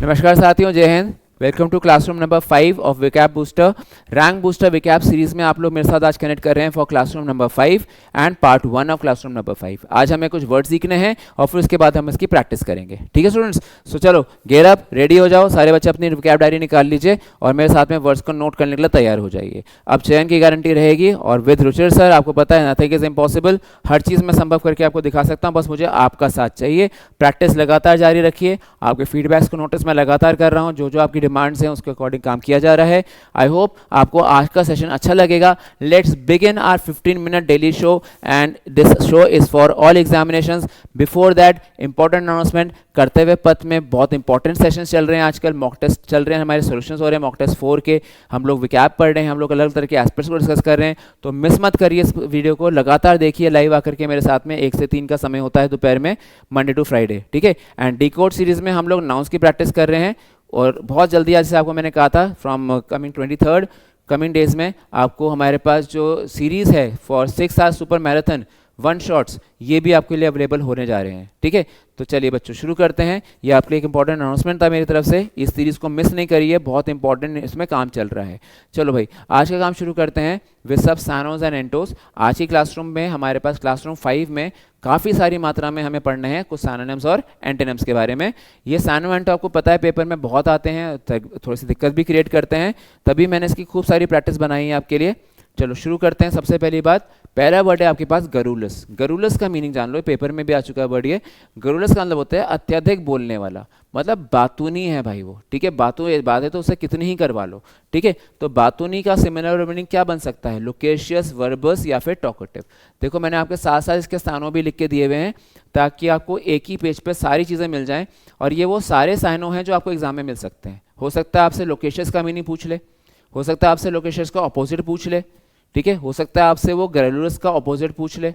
नमस्कार साथियों, जय हिंद। Welcome to classroom number 5 of विकैप बूस्टर। रैंक बूस्टर विकैप सीरीज में आप लोग मेरे साथ आज कनेक्ट कर रहे हैं for classroom number 5 and part 1 of classroom number 5। आज हमें कुछ वर्ड सीखने हैं और फिर उसके बाद हम इसकी प्रैक्टिस करेंगे। ठीक है स्टूडेंट्स, सो चलो गेट अप, रेडी हो जाओ। सारे बच्चे अपनी विकैप डायरी निकाल लीजिए और मेरे साथ में वर्ड्स को नोट करने के लिए तैयार हो जाइए। अब चयन की गारंटी रहेगी और विद रुचिर सर, आपको पता है नथिंग इज इम्पॉसिबल। हर चीज़ मैं संभव करके आपको दिखा सकता हूँ, बस मुझे आपका साथ चाहिए। प्रैक्टिस लगातार जारी रखिए। आपके फीडबैक्स को नोटिस मैं लगातार कर रहा हूँ, जो जो आपकी डिमांड्स हैं उसके अकॉर्डिंग काम किया जा रहा है। आई होप आपको आज का सेशन अच्छा लगेगा। Let's begin our 15 minute daily show and this show is for all examinations. Before that important announcement करते हुए पथ में बहुत इंपॉर्टेंट सेशंस चल रहे हैं आजकल। मॉक टेस्ट चल रहे हैं, हमारे सॉल्यूशंस हो रहे हैं मॉक टेस्ट 4 के। हम लोग विकैप पढ़ रहे हैं, हम लोग अलग तरह के एस्पेक्ट्स को डिस्कस कर रहे हैं। तो मिस मत करिए इस वीडियो को, लगातार देखिए लाइव आकर के मेरे साथ में। 1 से 3 का समय होता है दोपहर में, मंडे टू फ्राइडे। ठीक है। एंड डिकोड सीरीज में हम लोग नाउंस की प्रैक्टिस कर रहे हैं और बहुत जल्दी, आज से आपको मैंने कहा था, from coming 23rd coming days में आपको हमारे पास जो सीरीज़ है for 6 hours super marathon 1 shots, ये भी आपके लिए अवेलेबल होने जा रहे हैं। ठीक है, तो चलिए बच्चों शुरू करते हैं। ये आपके लिए एक इंपॉर्टेंट अनाउंसमेंट था मेरी तरफ से। इस सीरीज़ को मिस नहीं करिए, बहुत इंपॉर्टेंट इसमें काम चल रहा है। चलो भाई, आज का काम शुरू करते हैं विद सब सैनोज एंड एंटोस। आज की क्लासरूम में हमारे पास क्लासरूम 5 में काफ़ी सारी मात्रा में हमें पढ़ना है कुछ सैनोनिम्स और एंटोनिम्स के बारे में। ये सैनो एंटो आपको पता है पेपर में बहुत आते हैं, थोड़ी सी दिक्कत भी क्रिएट करते हैं, तभी मैंने इसकी खूब सारी प्रैक्टिस बनाई है आपके लिए। चलो शुरू करते हैं। सबसे पहली बात, पहला वर्ड है आपके पास गरुलस। गरुलस का मीनिंग जान लो, पेपर में भी आ चुका है वर्ड ये। गरुलस का मतलब होता है अत्यधिक बोलने वाला, मतलब बातूनी है भाई वो। ठीक है, बात है तो उसे कितनी ही करवा लो। ठीक है, तो बातूनी का सिमिलर मीनिंग क्या बन सकता है? लोकेशियस, वर्बस या फिर टॉकेटिव। देखो मैंने आपके साथ साथ इसके स्थानों भी लिख के दिए हुए हैं ताकि आपको एक ही पेज पे सारी चीज़ें मिल जाएं। और ये वो सारे साइनों हैं जो आपको एग्जाम में मिल सकते हैं। हो सकता है आपसे लोकेशियस का मीनिंग पूछ ले, हो सकता है आपसे लोकेशियस का अपोजिट पूछ ले। ठीक है, हो सकता है आपसे वो गरुलस का अपोजिट पूछ ले।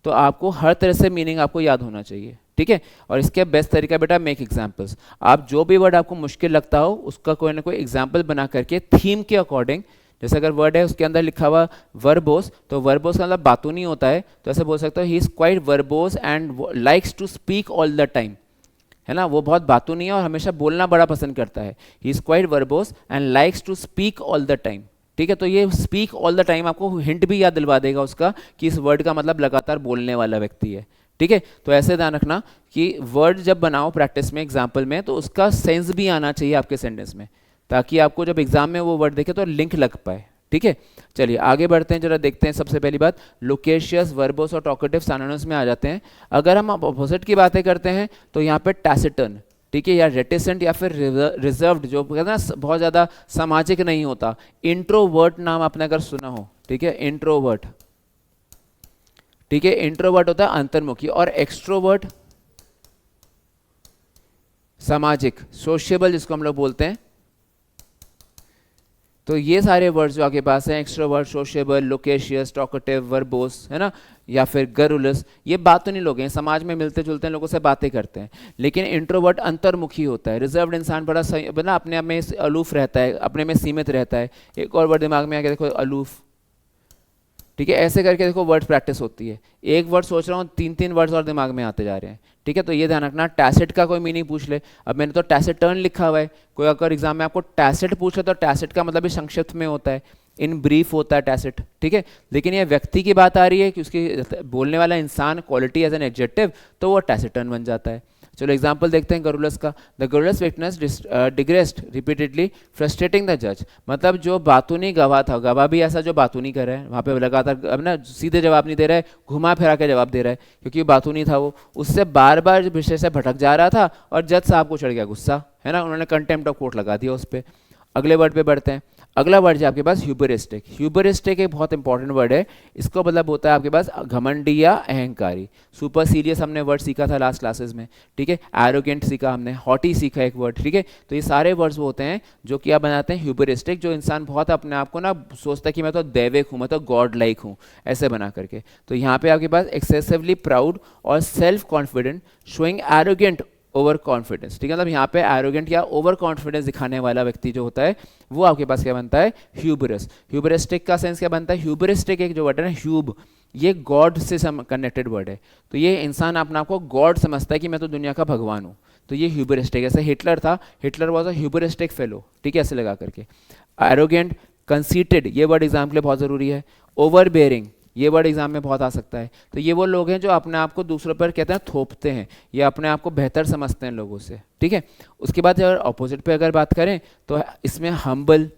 तो आपको हर तरह से मीनिंग आपको याद होना चाहिए। ठीक है, और इसके बेस्ट तरीका बेटा मेक एग्जाम्पल्स। आप जो भी वर्ड आपको मुश्किल लगता हो उसका कोई ना कोई एग्जाम्पल बना करके थीम के अकॉर्डिंग, जैसे अगर वर्ड है उसके अंदर लिखा हुआ वर्बोस, तो वर्बोस का मतलब बातूनी होता है, तो ऐसे बोल सकते हो he is quite verbose and likes to speak all the time. है ना, वो बहुत बातूनी है और हमेशा बोलना बड़ा पसंद करता है। He is quite verbose and likes to speak all the time. ठीक है, तो ये स्पीक ऑल द टाइम आपको हिंट भी याद दिलवा देगा उसका कि इस वर्ड का मतलब लगातार बोलने वाला व्यक्ति है। ठीक है, तो ऐसे ध्यान रखना कि वर्ड जब बनाओ प्रैक्टिस में, एग्जाम्पल में, तो उसका सेंस भी आना चाहिए आपके सेंटेंस में, ताकि आपको जब एग्जाम में वो वर्ड देखे तो लिंक लग पाए। ठीक है, चलिए आगे बढ़ते हैं, जरा देखते हैं। सबसे पहली बात, लोकेशियस, वर्बोस और टॉकेटिव सिनोनिम्स में आ जाते हैं। अगर हम अपोजिट की बातें करते हैं तो यहाँ पे टैसिटर्न, ठीक है, या रेटिसेंट या फिर रिजर्व्ड, जो कहते हैं ना बहुत ज़्यादा सामाजिक नहीं होता। इंट्रोवर्ट नाम आपने अगर सुना हो, ठीक है, इंट्रोवर्ट। ठीक है, इंट्रोवर्ट होता है अंतर्मुखी, और एक्सट्रोवर्ट सामाजिक, सोशिएबल जिसको हम लोग बोलते हैं। तो ये सारे वर्ड्स जो आपके पास हैं, extrovert, sociable, loquacious, talkative, verbose, है ना, या फिर गरुलस, ये बातूनी लोग हैं, समाज में मिलते जुलते हैं, लोगों से बातें करते हैं। लेकिन इंट्रोवर्ट अंतर्मुखी होता है। रिजर्व्ड इंसान बड़ा अपने आप में अलूफ रहता है, अपने में सीमित रहता है। एक और वर्ड दिमाग में आके देखो, अलूफ। ठीक है, ऐसे करके देखो वर्ड प्रैक्टिस होती है। एक वर्ड सोच रहा हूँ, 3 वर्ड्स और दिमाग में आते जा रहे हैं। ठीक है, तो ये ध्यान रखना। टैसिट का कोई मीनिंग पूछ ले, अब मैंने तो टैसिटर्न लिखा हुआ है, कोई अगर एग्जाम में आपको टैसिट पूछे तो टैसिट का मतलब भी संक्षिप्त में होता है, इन ब्रीफ होता है टैसिट। ठीक है, लेकिन ये व्यक्ति की बात आ रही है कि उसकी बोलने वाला इंसान, क्वालिटी एज एन एडजेक्टिव, तो वो टैसिटर्न बन जाता है। चलो एग्जाम्पल देखते हैं गरुलस का। The garrulous witness digressed repeatedly frustrating the जज, मतलब जो बातूनी गवाह था, गवाह भी ऐसा जो बातूनी कर रहा है वहाँ पे लगातार, अब ना सीधे जवाब नहीं दे रहा है, घुमा फिरा के जवाब दे रहा है, क्योंकि बातूनी था वो, उससे बार बार विषय से भटक जा रहा था और जज साहब को चढ़ गया गुस्सा, है ना, उन्होंने कंटेम्प्ट ऑफ कोर्ट लगा दिया उस पर। अगले वर्ड पे बढ़ते हैं। अगला वर्ड है आपके पास ह्यूबरिस्टिक। ह्यूबरिस्टिक एक बहुत इंपॉर्टेंट वर्ड है। इसको मतलब होता है आपके पास घमंडी या अहंकारी। सुपर सीरियस हमने वर्ड सीखा था लास्ट क्लासेस में। ठीक है, एरोगेंट सीखा हमने, हॉटी सीखा एक वर्ड। ठीक है, तो ये सारे वर्ड्स वो होते हैं जो क्या बनाते हैं, ह्यूबरिस्टिक, जो इंसान बहुत अपने आप को ना सोचता है कि मैं तो दैविक हूँ, मैं तो गॉड लाइक हूँ, ऐसे बना करके। तो यहाँ पे आपके पास एक्सेसिवली प्राउड और self confident, showing arrogant over confidence. ठीक है, मतलब यहाँ पे एरोगेंट या ओवर कॉन्फिडेंस दिखाने वाला व्यक्ति जो होता है वो आपके पास क्या बनता है, ह्यूबरस। ह्यूबरिस्टिक का सेंस क्या बनता है, ह्यूबरिस्टिक एक जो वर्ड है ना, ह्यूब, ये गॉड से कनेक्टेड वर्ड है। तो ये इंसान अपने आप को गॉड समझता है कि मैं तो दुनिया का भगवान हूँ। तो ये ह्यूबरिस्टिक, ऐसे हिटलर था, हिटलर वॉज अ ह्यूबरिस्टिक फेलो, ठीक है, ऐसे लगा करके। एरोगेंट, कंसीटेड, ये वर्ड एग्जाम के लिए बहुत ज़रूरी है। ओवरबेयरिंग, ये वर्ड एग्जाम में बहुत आ सकता है। तो ये वो लोग हैं जो अपने आप को दूसरों पर कहते हैं थोपते हैं, या अपने आप को बेहतर समझते हैं लोगों से, ठीक है। उसके बाद अगर ऑपोजिट पे अगर बात करें तो इसमें हम्बल,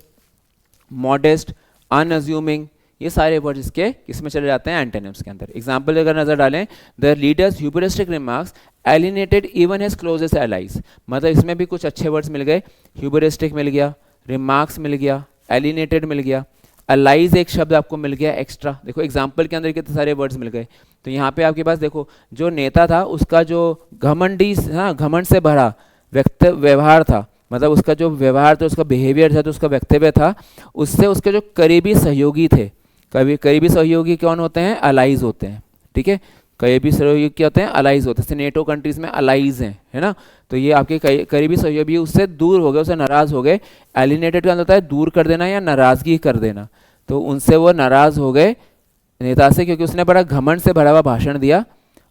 मॉडेस्ट, अनअज्यूमिंग, ये सारे वर्ड इसके किसमें चले जाते हैं, एंटोनिम्स के अंदर। एग्जाम्पल अगर नजर डालें, the leader's hubristic remarks alienated even his closest allies, मतलब इसमें भी कुछ अच्छे वर्ड्स मिल गए, ह्यूबरिस्टिक मिल गया, रिमार्क्स मिल गया, एलिनेटेड मिल गया, अलाइज एक शब्द आपको मिल गया एक्स्ट्रा। देखो एग्जाम्पल के अंदर कितने सारे वर्ड्स मिल गए। तो यहाँ पे आपके पास देखो जो नेता था उसका जो घमंडी, हाँ, घमंड से भरा व्यवहार था, मतलब उसका जो व्यवहार था, उसका बिहेवियर था, तो उसका वक्तव्य था, उससे उसके जो करीबी सहयोगी थे, करीबी सहयोगी कौन होते हैं, अलाइज होते हैं, ठीक है। करीबी सहयोगी क्या होते हैं, अलाइज होते हैं। जैसे नेटो कंट्रीज में अलाइज हैं, है ना, तो ये आपके करीबी सहयोगी उससे दूर हो गए, उससे नाराज हो गए। एलिनेटेड का होता है दूर कर देना या नाराजगी कर देना, तो उनसे वो नाराज हो गए नेता से, क्योंकि उसने बड़ा घमंड से भरा हुआ भाषण दिया,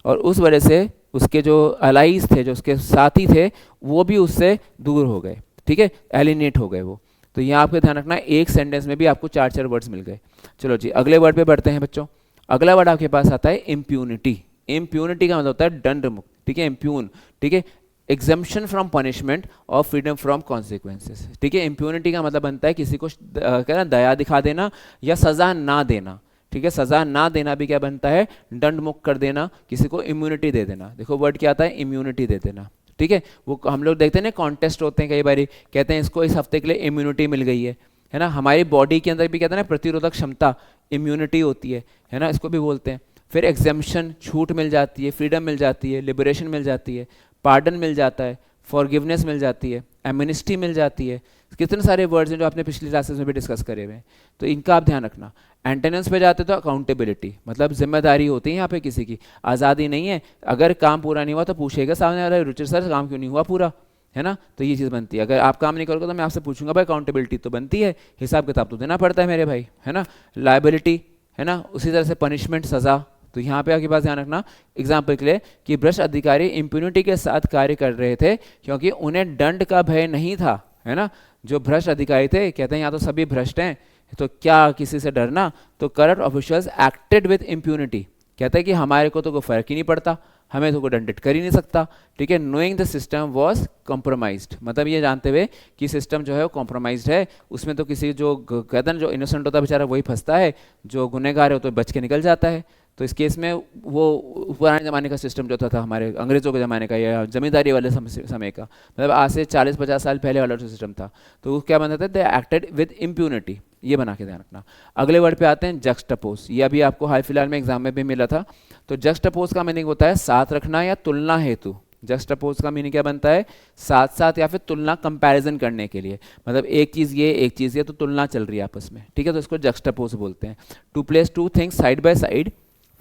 और उस वजह से उसके जो अलाइज थे, जो उसके साथी थे, वो भी उससे दूर हो गए, ठीक है, एलिनेट हो गए वो। तो यहाँ आपको ध्यान रखना, एक सेंटेंस में भी आपको 4-4 वर्ड्स मिल गए। चलो जी अगले वर्ड पे बढ़ते हैं बच्चों। अगला वर्ड आपके पास आता है इम्प्यूनिटी। इम्प्यूनिटी का मतलब होता है दंड मुक्त, ठीक है, इम्प्यून, ठीक है, एग्जम्पशन फ्रॉम पनिशमेंट और फ्रीडम फ्रॉम कॉन्सिक्वेंसेस, ठीक है। इम्प्यूनिटी का मतलब बनता है किसी को क्या दया दिखा देना या सजा ना देना, ठीक है। सजा ना देना भी क्या बनता है, दंड मुक्त कर देना, किसी को इम्यूनिटी दे देना। देखो वर्ड क्या आता है, इम्यूनिटी दे देना, ठीक है। वो हम लोग देखते हैं ना, कॉन्टेस्ट होते हैं कई बार, कहते हैं इसको इस हफ्ते के लिए इम्यूनिटी मिल गई है ना। हमारी बॉडी के अंदर भी कहते हैं ना प्रतिरोधक क्षमता, इम्यूनिटी होती है ना, इसको भी बोलते हैं। फिर एग्जेम्पशन, छूट मिल जाती है, फ्रीडम मिल जाती है, लिबरेशन मिल जाती है, पार्डन मिल जाता है, फॉरगिवनेस मिल जाती है, एमनिस्टी मिल जाती है। कितने सारे वर्ड्स हैं जो आपने पिछली क्लासेस में भी डिस्कस करे हुए हैं, तो इनका आप ध्यान रखना। एंटेनेंस पे जाते तो अकाउंटेबिलिटी, मतलब जिम्मेदारी होती है यहाँ पे, किसी की आज़ादी नहीं है। अगर काम पूरा नहीं हुआ तो पूछेगा सामने वाला, रुचि सर काम क्यों नहीं हुआ पूरा, है ना, तो ये चीज़ बनती है। अगर आप काम नहीं करोगे तो मैं आपसे पूछूंगा, भाई अकाउंटेबिलिटी तो बनती है, हिसाब किताब तो देना पड़ता है मेरे भाई, है ना। लायबिलिटी, है ना, उसी तरह से पनिशमेंट, सज़ा। तो यहाँ पे आपके पास ध्यान रखना एग्जाम्पल के लिए कि भ्रष्ट अधिकारी इम्प्यूनिटी के साथ कार्य कर रहे थे क्योंकि उन्हें दंड का भय नहीं था, है ना। जो भ्रष्ट अधिकारी थे, कहते हैं यहाँ तो सभी भ्रष्ट हैं तो क्या किसी से डरना, तो corrupt officials acted with impunity, कहते हैं कि हमारे को तो कोई फर्क ही नहीं पड़ता, हमें तो कोई दंडित कर ही नहीं सकता, ठीक है। Knowing the system was compromised, मतलब ये जानते हुए कि सिस्टम जो है वो कॉम्प्रोमाइज्ड है, उसमें तो किसी जो कहते हैं जो इनोसेंट होता है बेचारा वही फंसता है, जो गुनहगार है वो तो बच के निकल जाता है। तो इस केस में वो पुराने ज़माने का सिस्टम जो था हमारे अंग्रेज़ों के ज़माने का या जमींदारी वाले समय का, मतलब आज से 40-50 साल पहले वाला जो सिस्टम था, तो वो क्या बनता था, दे एक्टेड विद इम्प्यूनिटी, ये बना के ध्यान रखना। अगले वर्ड पे आते हैं जक्सटपोज, ये अभी आपको हाल फिलहाल में एग्जाम में भी मिला था। तो जक्सटपोज का मीनिंग होता है साथ रखना या तुलना हेतु। जक्सटपोज का मीनिंग क्या बनता है, साथ साथ या फिर तुलना, कंपैरिजन करने के लिए, मतलब एक चीज़ ये एक चीज़ ये, तो तुलना चल रही है आपस में, ठीक है, तो इसको जक्सटपोज बोलते हैं। To place two things side by side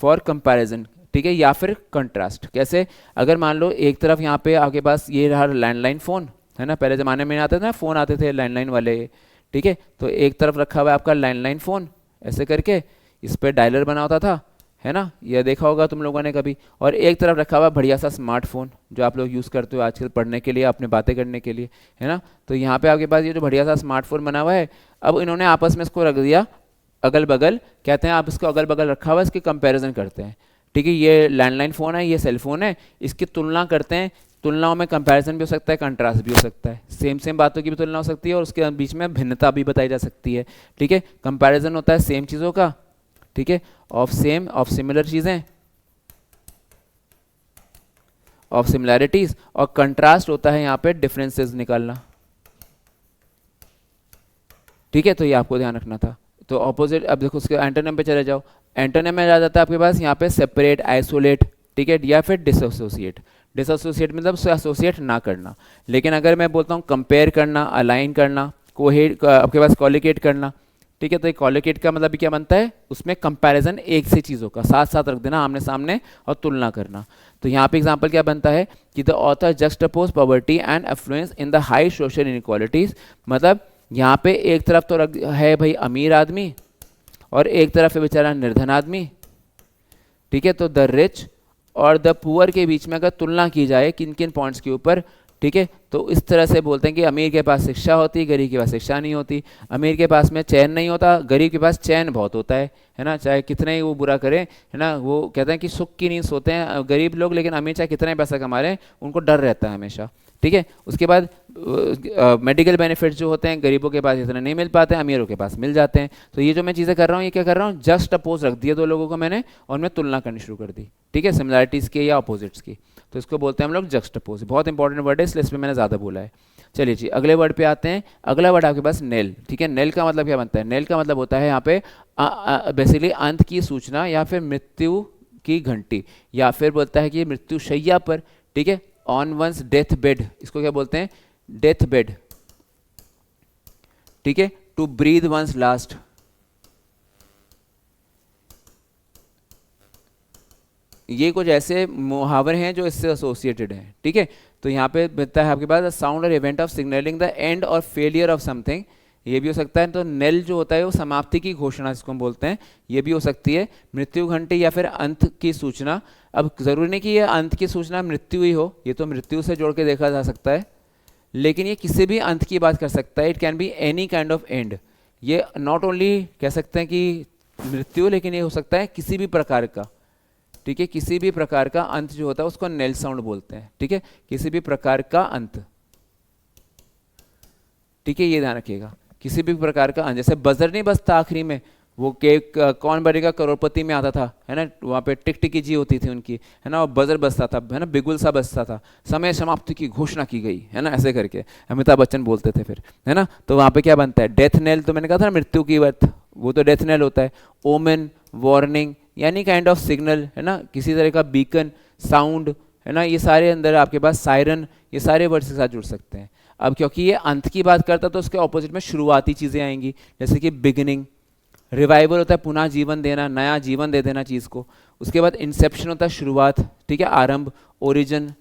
for comparison, ठीक है, या फिर कंट्रास्ट। कैसे, अगर मान लो एक तरफ यहाँ पे आपके पास ये रहा लैंडलाइन फ़ोन, है ना, पहले ज़माने में आते थे ना फ़ोन आते थे लैंडलाइन वाले, ठीक है, तो एक तरफ रखा हुआ है आपका लैंडलाइन फ़ोन, ऐसे करके इस पर डायलर बना होता था, है ना, ये देखा होगा तुम लोगों ने कभी। और एक तरफ रखा हुआ बढ़िया सा स्मार्टफोन जो आप लोग यूज़ करते हो आजकल पढ़ने के लिए, अपने बातें करने के लिए, है ना। तो यहाँ पे आपके पास ये जो बढ़िया सा स्मार्टफोन बना हुआ है, अब इन्होंने आपस में इसको रख दिया अगल बगल, कहते हैं आप इसको अगल बगल रखा हुआ है, इसकी कंपैरिजन करते हैं, ठीक है, ये लैंडलाइन फ़ोन है, ये सेल फोन है, इसकी तुलना करते हैं। तुलनाओं में कंपैरिजन भी हो सकता है, कंट्रास्ट भी हो सकता है, सेम बातों की भी तुलना हो सकती है और उसके बीच में भिन्नता भी बताई जा सकती है, ठीक है। कंपैरिजन होता है सेम चीज़ों का, ठीक है, ऑफ सेम, ऑफ सिमिलर चीज़ें, ऑफ सिमिलैरिटीज, और कंट्रास्ट होता है यहाँ पे डिफरेंसेस निकालना, ठीक है। तो ये आपको ध्यान रखना था। तो ऑपोजिट, अब देखो उसके एंटोनिम पे चले जाओ। एंटोनिम में आ जाता है आपके पास यहाँ पे सेपरेट, आइसोलेट, ठीक है, या फिर डिसोसिएट। डिसोसिएट मतलब उससे एसोसिएट ना करना। लेकिन अगर मैं बोलता हूँ कंपेयर करना, अलाइन करना, कोहेड, आपके पास कॉलिकेट करना, ठीक है, तो कॉलिकेट का मतलब क्या बनता है, उसमें कंपैरिजन एक से चीज़ों का साथ साथ रख देना, आमने सामने, और तुलना करना। तो यहाँ पे एग्जांपल क्या बनता है कि the author juxtaposes poverty and affluence in the high social inequalities, मतलब यहाँ पे एक तरफ तो है भाई अमीर आदमी और एक तरफ है बेचारा निर्धन आदमी, ठीक है। तो द रिच और द पुअर के बीच में अगर तुलना की जाए किन किन पॉइंट्स के ऊपर, ठीक है। तो इस तरह से बोलते हैं कि अमीर के पास शिक्षा होती, गरीब के पास शिक्षा नहीं होती। अमीर के पास में चैन नहीं होता, गरीब के पास चैन बहुत होता है ना। चाहे कितने ही वो बुरा करें, है ना, वो कहते हैं कि सुख की नींद सोते हैं गरीब लोग, लेकिन अमीर चाहे कितना ही पैसा कमा रहे हैं उनको डर रहता है हमेशा। ठीक है। उसके बाद मेडिकल बेनिफिट्स जो होते हैं गरीबों के पास इतने नहीं मिल पाते हैं, अमीरों के पास मिल जाते हैं। तो ये जो मैं चीज़ें कर रहा हूँ, ये क्या कर रहा हूँ, जस्ट अपोज रख दिया दो लोगों को मैंने, और मैं तुलना करनी शुरू कर दी। ठीक है, सिमिलैरिटीज़ की या अपोजिट्स की। तो इसको बोलते हैं हम लोग जस्ट अपोज। बहुत इंपॉर्टेंट वर्ड है, इसलिए इसमें मैंने ज़्यादा बोला है। चलिए जी, अगले वर्ड पे आते हैं। अगला वर्ड आपके पास नेल। ठीक है, नेल का मतलब क्या बनता है? नेल का मतलब होता है यहाँ पे बेसिकली अंत की सूचना या फिर मृत्यु की घंटी, या फिर बोलता है कि मृत्यु शैया पर। ठीक है, ऑन वंस डेथ बेड, इसको क्या बोलते हैं? Death bed. ठीक है, टू ब्रीथ वंस लास्ट। ये कुछ ऐसे मुहावरे हैं जो इससे एसोसिएटेड हैं। ठीक है, तो यहाँ पे मिलता है आपके पास साउंड और event of signalling the end और फेलियर ऑफ समथिंग, ये भी हो सकता है। तो नेल जो होता है वो समाप्ति की घोषणा जिसको हम बोलते हैं, ये भी हो सकती है। मृत्यु घंटी या फिर अंत की सूचना। अब जरूरी नहीं कि ये अंत की सूचना मृत्यु ही हो, ये तो मृत्यु से जोड़ के देखा जा सकता है, लेकिन ये किसी भी अंत की बात कर सकता है। It can be any kind of and. ये नॉट ओनली कह सकते हैं कि मृत्यु, लेकिन ये हो सकता है किसी भी प्रकार का। ठीक है, किसी भी प्रकार का अंत जो होता है उसको नेल साउंड बोलते हैं। ठीक है, किसी भी प्रकार का अंत। ठीक है, ये ध्यान रखिएगा, किसी भी प्रकार का अंत। जैसे बजर नहीं बजता आखिरी में, वो केक कौन बनेगा करोड़पति में आता था, है ना, वहाँ पे टिक टिकी जी होती थी उनकी, है ना, और बजर बजता था, है ना, बिगुल सा बजता था, समय समाप्ति की घोषणा की गई, है ना, ऐसे करके अमिताभ बच्चन बोलते थे फिर, है ना। तो वहाँ पे क्या बनता है? Death nail. तो मैंने कहा था ना मृत्यु की बात, वो तो डेथ नेल होता है। ओमेन, वार्निंग, यानी काइंड ऑफ सिग्नल, है ना, किसी तरह का बीकन, साउंड, है ना, ये सारे अंदर आपके पास सायरन, ये सारे वर्ड्स के साथ जुड़ सकते हैं। अब क्योंकि ये अंत की बात करता है तो उसके ऑपोजिट में शुरुआती चीज़ें आएंगी, जैसे कि बिगिनिंग। रिवाइवल होता है पुनः जीवन देना, नया जीवन दे देना चीज़ को। उसके बाद इंसेप्शन होता है शुरुआत, ठीक है, आरंभ, ओरिजिन।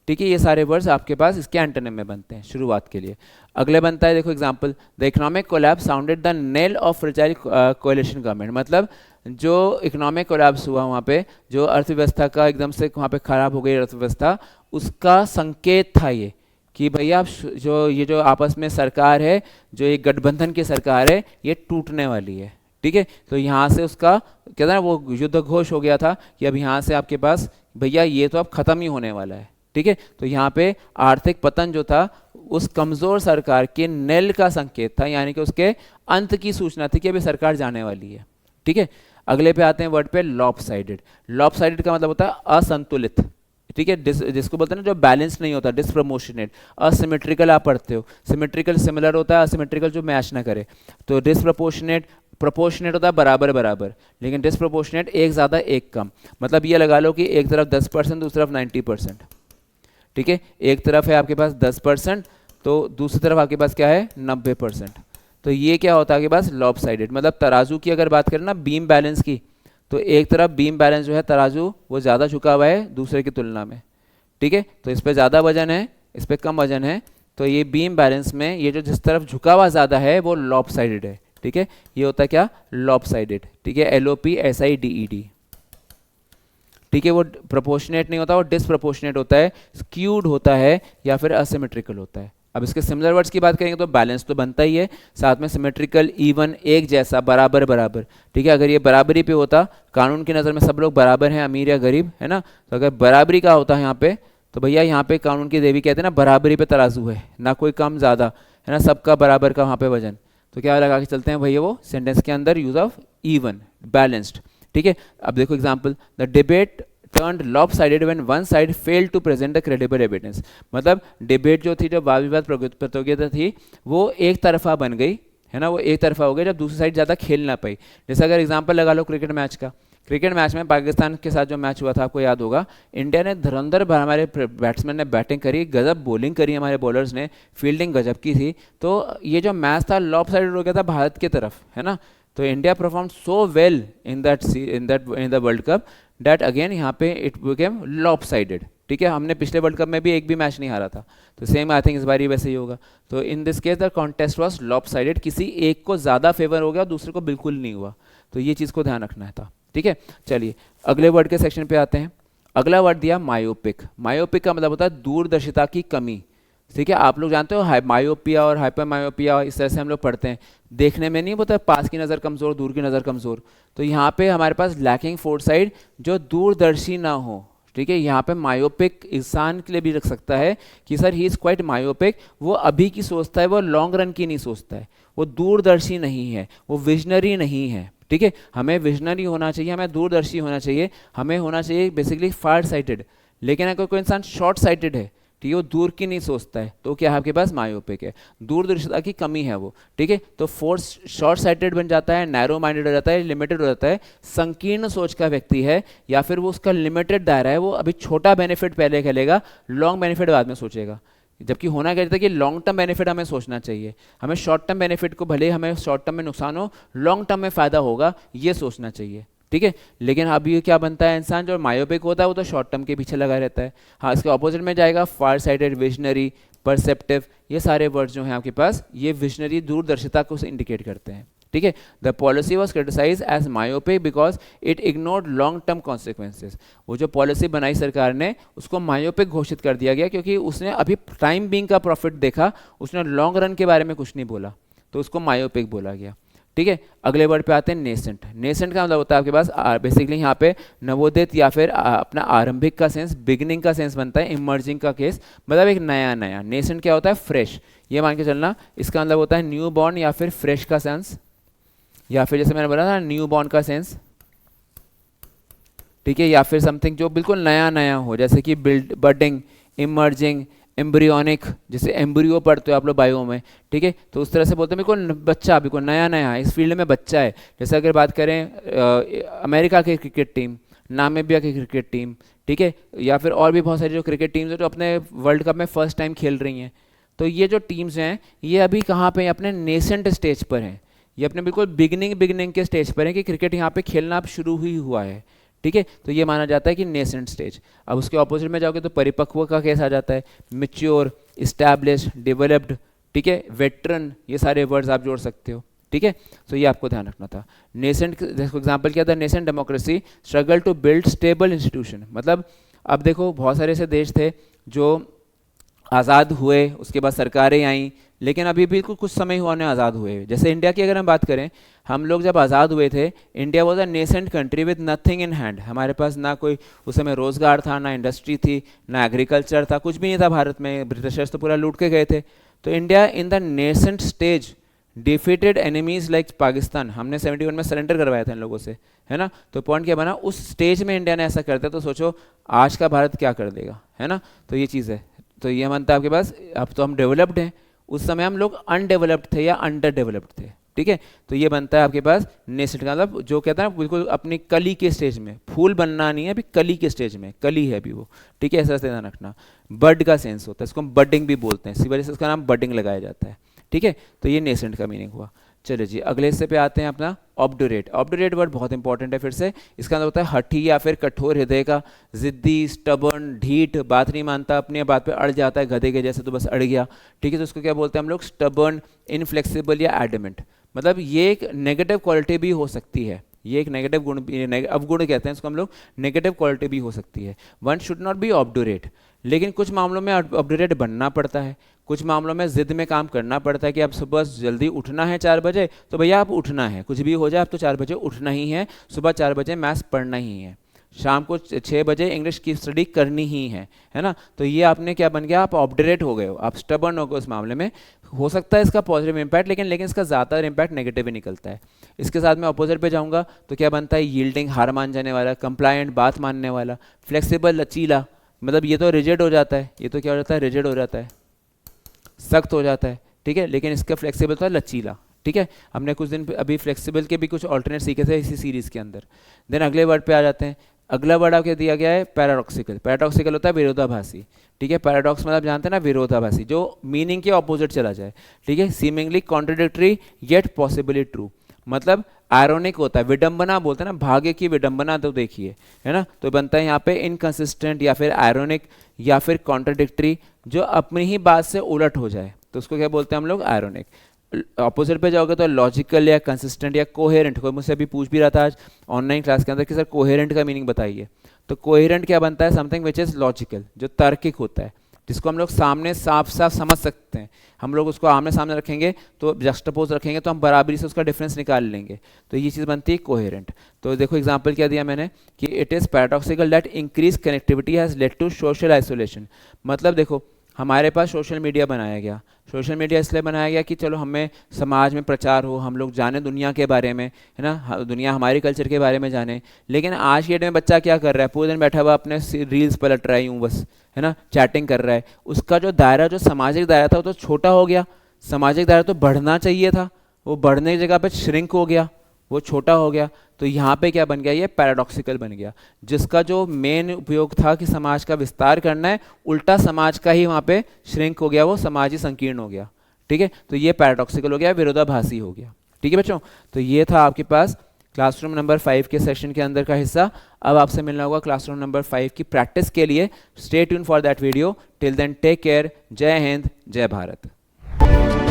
ठीक है, ये सारे वर्ड्स आपके पास इसके एंटोनिम में बनते हैं शुरुआत के लिए। अगले बनता है, देखो example, the economic collapse sounded the nail of fragile coalition government. मतलब जो इकोनॉमिक कोलैप्स हुआ वहाँ पे, जो अर्थव्यवस्था का एकदम से वहाँ पे खराब हो गई अर्थव्यवस्था, उसका संकेत था ये कि भैया जो आपस में सरकार है, जो ये गठबंधन की सरकार है, ये टूटने वाली है। ठीक है, तो यहाँ से उसका कहते हैं ना वो युद्ध घोष हो गया था कि अब यहाँ से आपके पास भैया ये तो अब खत्म ही होने वाला है। ठीक है, तो यहाँ पे आर्थिक पतन जो था उस कमजोर सरकार के नेल का संकेत था, यानी कि उसके अंत की सूचना थी कि अभी सरकार जाने वाली है। ठीक है, अगले पे आते हैं वर्ड पे लॉपसाइडेड। लॉपसाइडेड का मतलब होता है असंतुलित। ठीक है, जिसको बोलते हैं ना जो बैलेंस नहीं होता, डिसप्रपोर्शनेट। असिमेट्रिकल आप पढ़ते हो, सिमेट्रिकल सिमिलर होता है, असिमेट्रिकल जो मैच ना करे। तो डिसप्रपोर्शनेट, प्रोपोर्शनेट होता है बराबर बराबर, लेकिन डिसप्रपोर्शनेट एक ज़्यादा एक कम। मतलब ये लगा लो कि एक तरफ 10%, दूसरी तरफ 90%। ठीक है, एक तरफ है आपके पास 10%, तो दूसरी तरफ आपके पास क्या है 90%। तो ये क्या होता है आपके पास लॉपसाइडेड। मतलब तराजू की अगर बात करें ना, बीम बैलेंस की, तो एक तरफ बीम बैलेंस जो है तराजू वो ज़्यादा झुका हुआ है दूसरे की तुलना में। ठीक है, तो इस पर ज़्यादा वजन है, इस पर कम वजन है, तो ये बीम बैलेंस में ये जो जिस तरफ झुका हुआ ज़्यादा है वो लॉपसाइडेड है। ठीक है, ये होता है क्या? लॉपसाइडेड। ठीक है, LOPSIDED। ठीक है, वो प्रोपोर्शनेट नहीं होता, वो डिसप्रोपोर्शनेट होता है, स्क्यूड होता है, या फिर असिमेट्रिकल होता है। अब इसके सिमिलर वर्ड्स की बात करेंगे तो बैलेंस तो बनता ही है, साथ में सिमेट्रिकल, इवन, एक जैसा, बराबर बराबर। ठीक है, अगर ये बराबरी पे होता, कानून की नज़र में सब लोग बराबर हैं, अमीर या गरीब, है ना, तो अगर बराबरी का होता है यहाँ पे, तो भैया यहाँ पे कानून की देवी कहते हैं ना, बराबरी पे तराजू है, ना कोई कम ज़्यादा, है ना, सबका बराबर का वहाँ पे वजन। तो क्या लगा के चलते हैं भैया वो सेंटेंस के अंदर यूज ऑफ इवन, बैलेंस्ड। ठीक है, अब देखो example, the debate turned lopsided when one side failed to present the credible evidence। मतलब डिबेट जो थी, जो वाद विवाद प्रतियोगिता थी, वो एक तरफा बन गई, है ना, वो एक तरफा हो गई जब दूसरी साइड ज़्यादा खेल ना पाई। जैसे अगर एग्जांपल लगा लो क्रिकेट मैच का, क्रिकेट मैच में पाकिस्तान के साथ जो मैच हुआ था आपको याद होगा, इंडिया ने धुरंधर भर हमारे बैट्समैन ने बैटिंग करी, गजब बॉलिंग करी, हमारे बॉलर्स ने फील्डिंग गजब की थी। तो ये जो मैच था लॉपसाइडेड हो गया था भारत की तरफ, है ना। तो India perform so well in the world cup that again यहाँ पे इट बिकेम लॉपसाइडेड। ठीक है, हमने पिछले वर्ल्ड कप में भी एक भी मैच नहीं हारा था, तो सेम आई थिंक इस बार ही वैसे ही होगा। तो in this case the contest was lopsided, किसी एक को ज़्यादा फेवर हो गया और दूसरे को बिल्कुल नहीं हुआ। तो ये चीज़ को ध्यान रखना था। ठीक है, चलिए अगले वर्ड के सेक्शन पे आते हैं। अगला वर्ड दिया मायोपिक। मायोपिक का मतलब होता है दूरदर्शिता की कमी। ठीक है, आप लोग जानते हो मायोपिया और हाइपर मायोपिया इस तरह से हम लोग पढ़ते हैं, देखने में नहीं होता पास की नज़र कमज़ोर, दूर की नज़र कमज़ोर। तो यहाँ पे हमारे पास लैकिंग फोरसाइट, जो दूरदर्शी ना हो। ठीक है, यहाँ पे मायोपिक इंसान के लिए भी रख सकता है कि sir he is quite myopic, वो अभी की सोचता है, वो लॉन्ग रन की नहीं सोचता है, वो दूरदर्शी नहीं है, वो विजनरी नहीं है। ठीक है, हमें विजनरी होना चाहिए, हमें दूरदर्शी होना चाहिए, हमें होना चाहिए बेसिकली फार साइटेड। लेकिन अगर कोई इंसान शॉर्ट साइटेड है, ठीक है, वो दूर की नहीं सोचता है, तो क्या है आपके पास मायोपिक है, दूरदर्शिता की कमी है वो। ठीक है, तो फोर्स शॉर्ट साइटेड बन जाता है, नैरो माइंडेड हो जाता है, लिमिटेड हो जाता है, संकीर्ण सोच का व्यक्ति है, या फिर वो उसका लिमिटेड दायरा है, वो अभी छोटा बेनिफिट पहले खेलेगा, लॉन्ग बेनिफिट बाद में सोचेगा। जबकि होना क्या चाहिए कि लॉन्ग टर्म बेनिफिट हमें सोचना चाहिए, हमें शॉर्ट टर्म बेनिफिट को भले हमें शॉर्ट टर्म में नुकसान हो, लॉन्ग टर्म में फायदा होगा, ये सोचना चाहिए। ठीक है, लेकिन अब ये क्या बनता है, इंसान जो मायोपिक होता है वो तो शॉर्ट टर्म के पीछे लगा रहता है। हाँ, इसके ऑपोजिट में जाएगा फार साइडेड, विजनरी, परसेप्टिव, ये सारे वर्ड्स जो हैं आपके पास, ये विजनरी दूरदर्शिता को इंडिकेट करते हैं। ठीक है, the policy was criticise as myopic because it ignored long term consequences. वो जो पॉलिसी बनाई सरकार ने, उसको मायोपिक घोषित कर दिया गया, क्योंकि उसने अभी टाइम बीइंग का प्रॉफिट देखा, उसने लॉन्ग रन के बारे में कुछ नहीं बोला, तो उसको मायोपिक बोला गया। ठीक है, अगले वर्ड पे आते हैं नेसेंट। नेसेंट का मतलब होता है आपके पास बेसिकली यहाँ पे नवोदित या फिर अपना आरंभिक का सेंस, बिगनिंग का सेंस बनता है, इमर्जिंग का केस, मतलब एक नया नया। नेसेंट क्या होता है, फ्रेश, ये मान के चलना, इसका मतलब होता है न्यू बॉर्न या फिर फ्रेश का सेंस, या फिर जैसे मैंने बोला था न्यू बॉर्न का सेंस। ठीक है, या फिर समथिंग जो बिल्कुल नया नया हो, जैसे कि बडिंग, इमर्जिंग, एम्ब्रियोनिक, जैसे एम्ब्रियो पढ़ते हो आप लोग बायो में। ठीक है, तो उस तरह से बोलते हैं बिल्कुल बच्चा, बिल्कुल नया नया है, इस फील्ड में बच्चा है। जैसे अगर बात करें अमेरिका की क्रिकेट टीम, नामीबिया की क्रिकेट टीम, ठीक है, या फिर और भी बहुत सारी जो क्रिकेट टीम्स हैं जो अपने वर्ल्ड कप में फर्स्ट टाइम खेल रही हैं, तो ये जो टीम्स हैं ये अभी कहाँ पे, अपने नेसेंट स्टेज पर हैं, ये अपने बिल्कुल बिगनिंग के स्टेज पर है कि क्रिकेट यहाँ पे खेलना अब शुरू ही हुआ है। ठीक है, तो ये माना जाता है कि नेसेंट स्टेज। अब उसके ऑपोजिट में जाओगे तो परिपक्व का केस आ जाता है, मिच्योर, इस्टेब्लिश, डेवलप्ड, ठीक है, वेटरन, ये सारे वर्ड्स आप जोड़ सकते हो। ठीक है, तो ये आपको ध्यान रखना था। नेसेंट एग्जाम्पल क्या था, nascent democracy struggle to build stable institution. मतलब अब देखो बहुत सारे ऐसे देश थे जो आज़ाद हुए, उसके बाद सरकारें आईं, लेकिन अभी भी कुछ समय हुआ उन्हें आज़ाद हुए। जैसे इंडिया की अगर हम बात करें, हम लोग जब आज़ाद हुए थे, India was a nascent country with nothing in hand. हमारे पास ना कोई उस समय रोज़गार था, ना इंडस्ट्री थी, ना एग्रीकल्चर था, कुछ भी नहीं था भारत में, ब्रिटिशर्स तो पूरा लूट के गए थे। तो India in the nascent stage defeated enemies like Pakistan, हमने 71 में सरेंडर करवाया था इन लोगों से, है ना। तो पॉइंट क्या बना, उस स्टेज में इंडिया ने ऐसा करता, तो सोचो आज का भारत क्या कर देगा, है ना। तो ये चीज़ है, तो ये मानता है आपके पास, अब तो हम डेवलप्ड हैं, उस समय हम लोग अनडेवलप्ड थे या अंडर डेवलप्ड थे। ठीक है, तो ये बनता है आपके पास नेसेंट का मतलब, जो कहता है बिल्कुल अपनी कली के स्टेज में, फूल बनना नहीं है अभी, कली के स्टेज में, कली है अभी वो। ठीक है, ऐसा ध्यान रखना। बर्ड का सेंस होता है, इसको हम बडिंग भी बोलते हैं, इसी वजह से इसका नाम बडिंग लगाया जाता है। ठीक है, तो ये नेसेंट का मीनिंग हुआ। चलिए जी, अगले हिस्से पे आते हैं अपना ऑब्डुरेट। ऑब्डुरेट वर्ड बहुत इंपॉर्टेंट है, फिर से इसका मतलब होता है हठी या फिर कठोर हृदय का, जिद्दी, स्टबर्न, ढीठ, बात नहीं मानता, अपनी बात पे अड़ जाता है, गधे के जैसे, तो बस अड़ गया। ठीक है, तो इसको क्या बोलते हैं हम लोग, स्टबर्न, इनफ्लेक्सिबल या एडमेंट। मतलब ये एक नेगेटिव क्वालिटी भी हो सकती है, ये एक नेगेटिव गुण, अवगुण कहते हैं इसको हम लोग, नेगेटिव क्वालिटी भी हो सकती है। वन शुड नॉट बी ऑब्डुरेट, लेकिन कुछ मामलों में ऑब्डुरेट बनना पड़ता है, कुछ मामलों में जिद में काम करना पड़ता है कि अब सुबह जल्दी उठना है 4 बजे, तो भैया आप उठना है, कुछ भी हो जाए आप तो 4 बजे उठना ही है, सुबह 4 बजे मैथ्स पढ़ना ही है, शाम को 6 बजे इंग्लिश की स्टडी करनी ही है ना। तो ये आपने क्या बन गया, आप ऑब्डुरेट हो गए हो, आप स्टबर्न हो गए उस मामले में। हो सकता है इसका पॉजिटिव इंपैक्ट, लेकिन इसका ज़्यादातर इंपैक्ट नेगेटिव ही निकलता है। इसके साथ में अपोजिट पे जाऊंगा तो क्या बनता है, यील्डिंग, हार मान जाने वाला, कंप्लायंट, बात मानने वाला, फ्लेक्सिबल, लचीला, मतलब ये तो रिजिड हो जाता है, ये तो क्या हो जाता है, रिजिड हो जाता है, सख्त हो जाता है। ठीक है, लेकिन इसका फ्लेक्सिबल था लचीला। ठीक है, हमने कुछ दिन अभी फ्लेक्सिबल के भी कुछ ऑल्टरनेट सीखे थे इसी सीरीज़ के अंदर। देन अगले वर्ड पे आ जाते हैं। अगला वर्ड आपको दिया गया है पैराडॉक्सिकल। पैराडॉक्सिकल होता है विरोधाभासी। ठीक है, पैराडॉक्स मतलब जानते हैं ना, विरोधाभासी, जो मीनिंग के ऑपोजिट चला जाए। ठीक है, seemingly contradictory yet possibly true, मतलब आयरोनिक होता है, विडंबना बोलते हैं ना, भाग्य की विडंबना, तो देखिए, है ना। तो बनता है यहाँ पे इनकंसिस्टेंट या फिर आयरोनिक या फिर कॉन्ट्रडिक्टरी, जो अपनी ही बात से उलट हो जाए, तो उसको क्या बोलते हैं हम लोग, आयरोनिक। ऑपोजिट पे जाओगे तो लॉजिकल या कंसिस्टेंट या कोहेरेंट। कोई मुझसे अभी पूछ भी रहा था आज ऑनलाइन क्लास के अंदर कि सर कोहेरेंट का मीनिंग बताइए। तो कोहेरेंट क्या बनता है, समथिंग विच इज़ लॉजिकल, जो तार्किक होता है, जिसको हम लोग सामने साफ साफ समझ सकते हैं। हम लोग उसको आमने सामने रखेंगे तो जस्टपोज रखेंगे तो हम बराबरी से उसका डिफरेंस निकाल लेंगे, तो ये चीज़ बनती है कोहेरेंट। तो देखो एग्जांपल क्या दिया मैंने कि it is paradoxical that increase connectivity has led to social isolation. मतलब देखो हमारे पास सोशल मीडिया बनाया गया, सोशल मीडिया इसलिए बनाया गया कि चलो हमें समाज में प्रचार हो, हम लोग जाने दुनिया के बारे में, है ना, दुनिया हमारे कल्चर के बारे में जाने। लेकिन आज के डेट में बच्चा क्या कर रहा है, पूरे दिन बैठा हुआ अपने रील्स पलट रहा है यूँ बस, है ना, चैटिंग कर रहा है। उसका जो दायरा, जो सामाजिक दायरा था वो तो छोटा हो गया। सामाजिक दायरा तो बढ़ना चाहिए था, वो बढ़ने की जगह पे श्रिंक हो गया, वो छोटा हो गया। तो यहाँ पे क्या बन गया, ये पैराडॉक्सिकल बन गया। जिसका जो मेन उपयोग था कि समाज का विस्तार करना है, उल्टा समाज का ही वहाँ पे श्रिंक हो गया, वो समाज ही संकीर्ण हो गया। ठीक है, तो ये पैराडॉक्सिकल हो गया, विरोधाभासी हो गया। ठीक है बच्चों, तो ये था आपके पास क्लासरूम नंबर 5 के सेशन के अंदर का हिस्सा। अब आपसे मिलना होगा क्लासरूम नंबर 5 की प्रैक्टिस के लिए। Stay tune for that video. Till then take care. जय हिंद, जय भारत।